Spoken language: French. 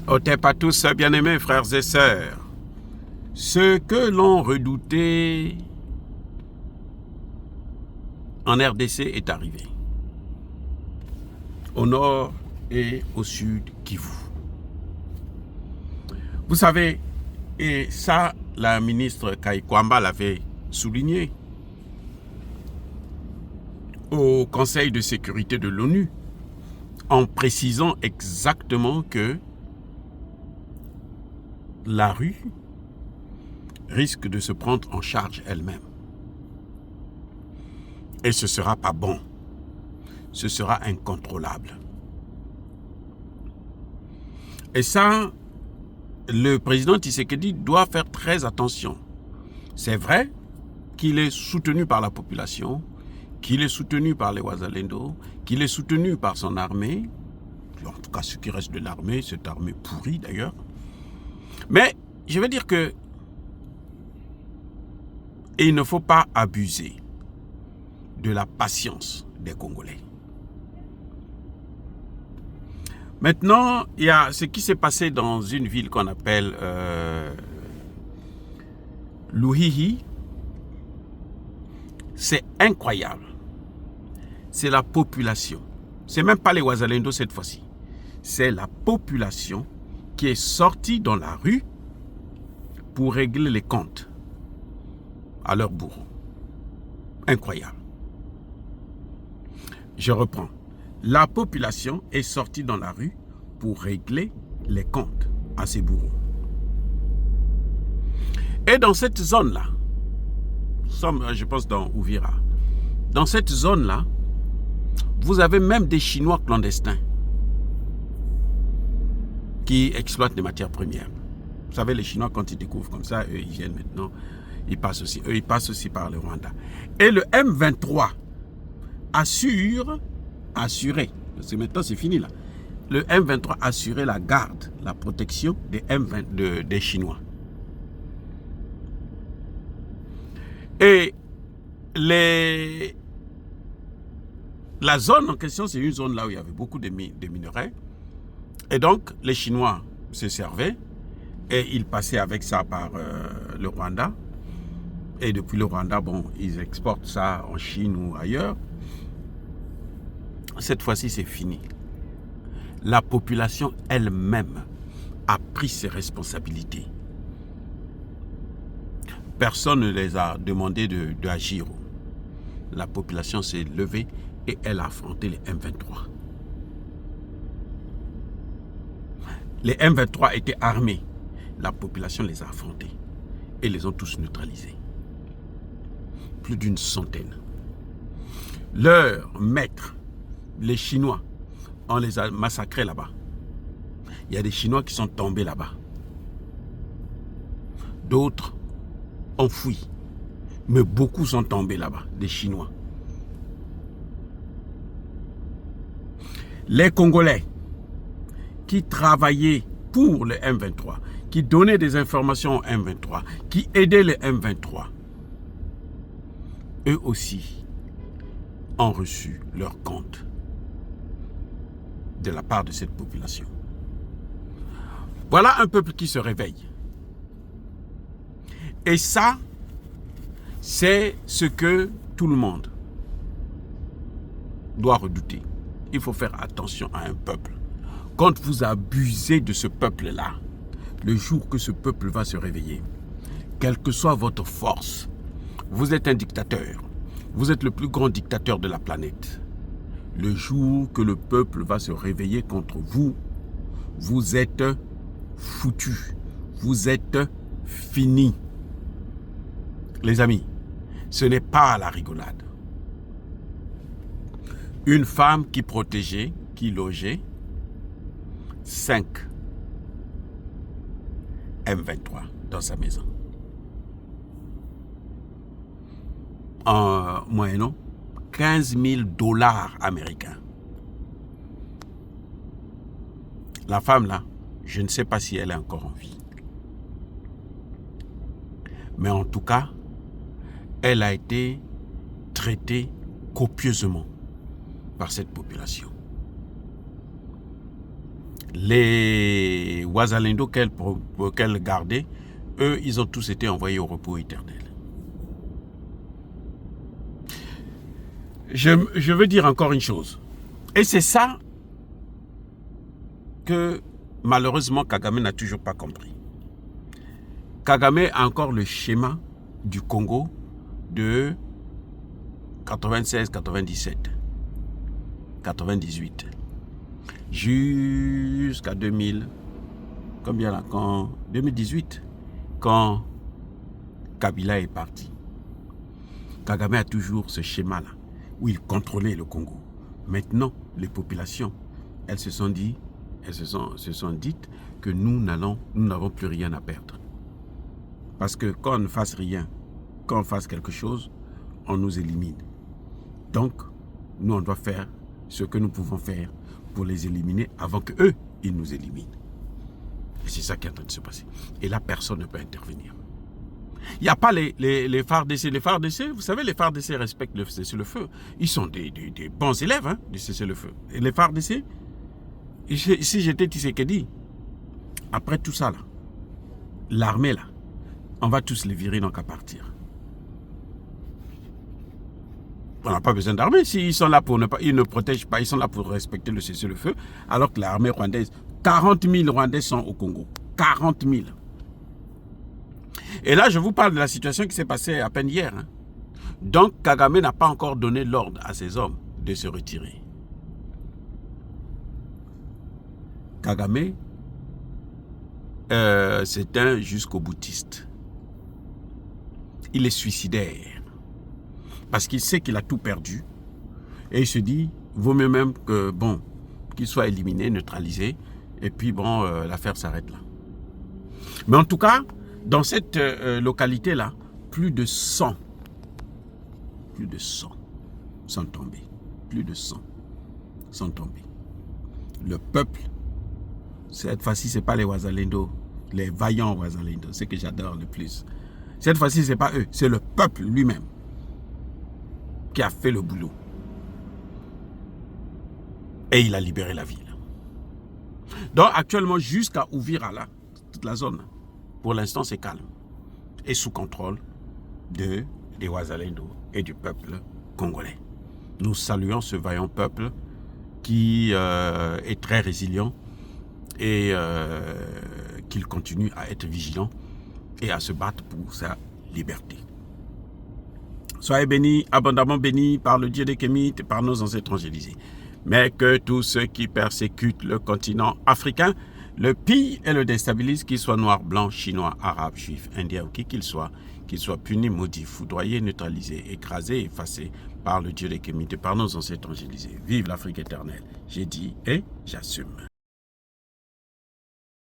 Otep à tous, bien-aimés frères et sœurs. Ce que l'on redoutait en RDC est arrivé. Au nord et au sud Kivu. Vous savez, et ça, la ministre Kaikwamba l'avait souligné au Conseil de sécurité de l'ONU, en précisant exactement que la rue risque de se prendre en charge elle-même. Et ce ne sera pas bon. Ce sera incontrôlable. Et ça, le président Tshisekedi doit faire très attention. C'est vrai qu'il est soutenu par la population, qu'il est soutenu par les Wazalendo, qu'il est soutenu par son armée, en tout cas ce qui reste de l'armée, cette armée pourrie d'ailleurs. Mais je veux dire que il ne faut pas abuser de la patience des Congolais. Maintenant, il y a ce qui s'est passé dans une ville qu'on appelle Luhihi. C'est incroyable. C'est la population. C'est même pas les Wazalendo cette fois-ci. C'est la population qui est sortie dans la rue pour régler les comptes à leurs bourreaux. Incroyable. Je reprends. La population est sortie dans la rue pour régler les comptes à ses bourreaux. Et dans cette zone-là, nous sommes, je pense, dans Uvira. Dans cette zone-là, vous avez même des Chinois clandestins qui exploitent des matières premières. Vous savez, les Chinois, quand ils découvrent comme ça, eux, ils viennent maintenant, ils passent aussi par le Rwanda. Et le M23 assurait, parce que maintenant c'est fini là, le M23 assurait la garde, la protection des Chinois. Et la zone en question, c'est une zone là où il y avait beaucoup de minerais. Et donc, les Chinois se servaient et ils passaient avec ça par le Rwanda. Et depuis le Rwanda, bon, ils exportent ça en Chine ou ailleurs. Cette fois-ci, c'est fini. La population elle-même a pris ses responsabilités. Personne ne les a demandé d'agir. La population s'est levée et elle a affronté les M23. Les M23 étaient armés. La population les a affrontés et les ont tous neutralisés. Plus d'une centaine. Leurs maîtres, les Chinois, on les a massacrés là-bas. Il y a des Chinois qui sont tombés là-bas. D'autres ont fui. Mais beaucoup sont tombés là-bas, des Chinois. Les Congolais qui travaillaient pour le M23, qui donnaient des informations au M23, qui aidaient le M23, eux aussi ont reçu leur compte de la part de cette population. Voilà un peuple qui se réveille. Et ça, c'est ce que tout le monde doit redouter. Il faut faire attention à un peuple. Quand vous abusez de ce peuple-là, le jour que ce peuple va se réveiller, quelle que soit votre force, vous êtes un dictateur. Vous êtes le plus grand dictateur de la planète. Le jour que le peuple va se réveiller contre vous, vous êtes foutus. Vous êtes finis. Les amis, ce n'est pas la rigolade. Une femme qui protégeait, qui logeait 5 M23 dans sa maison. En moyennant 15 000 $ américains. La femme là, je ne sais pas si elle est encore en vie. Mais en tout cas, elle a été traitée copieusement par cette population. Les Ouazalendo qu'elle gardait, eux, ils ont tous été envoyés au repos éternel. Je veux dire encore une chose. Et c'est ça que malheureusement Kagame n'a toujours pas compris. Kagame a encore le schéma du Congo de 96, 97, 98, jusqu'à 2000, combien là, 2018, quand Kabila est parti. Kagame a toujours ce schéma-là, où il contrôlait le Congo. Maintenant, les populations, elles se sont dites que nous n'avons plus rien à perdre. Parce que quand on ne fasse rien, quand on fasse quelque chose, on nous élimine. Donc, nous, on doit faire ce que nous pouvons faire pour les éliminer avant qu'eux, ils nous éliminent. Et c'est ça qui est en train de se passer. Et là, personne ne peut intervenir. Il n'y a pas les FARDC. Les FARDC, vous savez, les FARDC respectent le cessez-le-feu. Ils sont des bons élèves hein, du cessez-le-feu. Et les FARDC, si j'étais Tshisekedi, après tout ça, là, l'armée, là, on va tous les virer, donc à partir. On n'a pas besoin d'armée. S'ils sont là pour ils ne protègent pas, ils sont là pour respecter le cessez-le-feu, alors que l'armée rwandaise, 40 000 Rwandais sont au Congo. 40 000. Et là, je vous parle de la situation qui s'est passée à peine hier. Hein. Donc, Kagame n'a pas encore donné l'ordre à ses hommes de se retirer. Kagame, c'est un jusqu'au boutiste. Il est suicidaire. Parce qu'il sait qu'il a tout perdu. Et il se dit, vaut mieux même que, bon, qu'il soit éliminé, neutralisé. Et puis, bon, l'affaire s'arrête là. Mais en tout cas, dans cette localité-là, plus de 100 sont tombés. Plus de 100 sont tombés. Le peuple, cette fois-ci, ce n'est pas les Ouazalendo, les vaillants Ouazalendo, c'est ce que j'adore le plus. Cette fois-ci, ce n'est pas eux, c'est le peuple lui-même qui a fait le boulot. Et il a libéré la ville. Donc actuellement, jusqu'à Uvira, là, toute la zone, pour l'instant, c'est calme. Et sous contrôle des Ouazalendo et du peuple congolais. Nous saluons ce vaillant peuple qui est très résilient et qu'il continue à être vigilant et à se battre pour sa liberté. Soyez bénis, abondamment bénis par le Dieu des Kémites et par nos ancêtres angélisés. Mais que tous ceux qui persécutent le continent africain le pillent et le déstabilisent, qu'ils soient noirs, blancs, chinois, arabes, juifs, indiens ou qui qu'ils soient punis, maudits, foudroyés, neutralisés, écrasés, effacés par le Dieu des Kémites et par nos ancêtres angélisés. Vive l'Afrique éternelle. J'ai dit et j'assume.